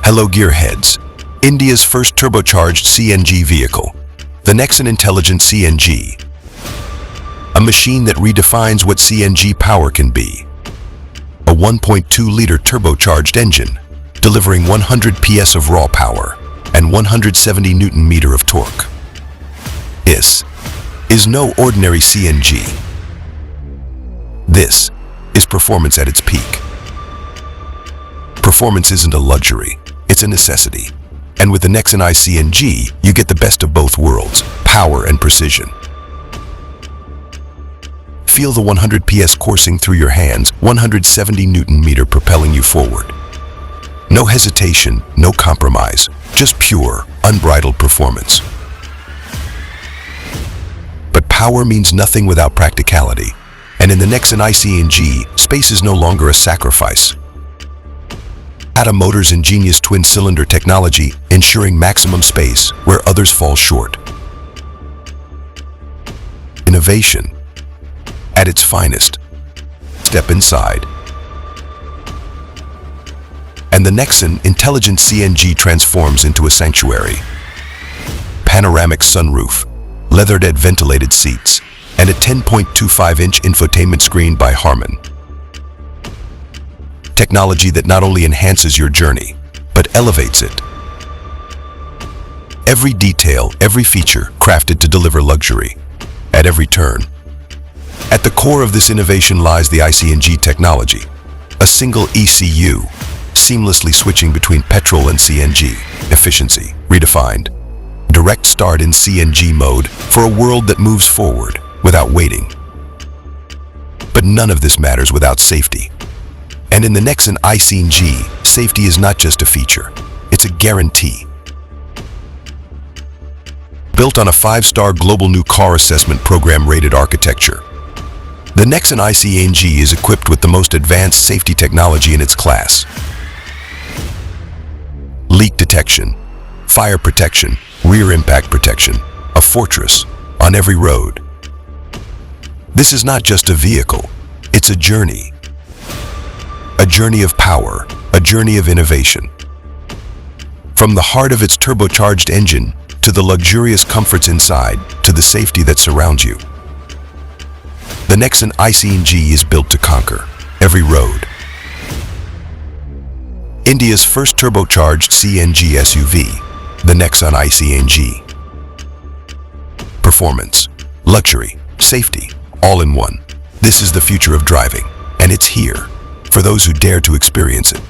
Hello gearheads. India's first turbocharged CNG vehicle, the Nexon Intelligent CNG. A machine that redefines what CNG power can be. A 1.2-liter turbocharged engine, delivering 100 PS of raw power and 170 Newton-meter of torque. This is no ordinary CNG. This is performance at its peak. Performance isn't a luxury, it's a necessity. And with the Nexon iCNG, you get the best of both worlds, power and precision. Feel the 100 PS coursing through your hands, 170 Newton-meter propelling you forward. No hesitation, no compromise, just pure, unbridled performance. But power means nothing without practicality. And in the Nexon iCNG, space is no longer a sacrifice. Tata Motors' ingenious twin-cylinder technology ensuring maximum space where others fall short. Innovation at its finest. Step inside. And the Nexon Intelligent CNG transforms into a sanctuary. Panoramic sunroof, leatherette ventilated seats, and a 10.25-inch infotainment screen by Harman. Technology that not only enhances your journey, but elevates it. Every detail, every feature crafted to deliver luxury at every turn. At the core of this innovation lies the iCNG technology, a single ECU, seamlessly switching between petrol and CNG, efficiency, redefined. Direct start in CNG mode for a world that moves forward without waiting. But none of this matters without safety. And in the Nexon iCNG, safety is not just a feature, it's a guarantee. Built on a 5-star global new car assessment program rated architecture, the Nexon iCNG is equipped with the most advanced safety technology in its class. Leak detection, fire protection, rear impact protection, a fortress on every road. This is not just a vehicle, it's a journey. A journey of power, a journey of innovation. From the heart of its turbocharged engine, to the luxurious comforts inside, to the safety that surrounds you. The Nexon iCNG is built to conquer every road. India's first turbocharged CNG SUV, the Nexon iCNG. Performance, luxury, safety, all in one. This is the future of driving, and it's here for those who dare to experience it.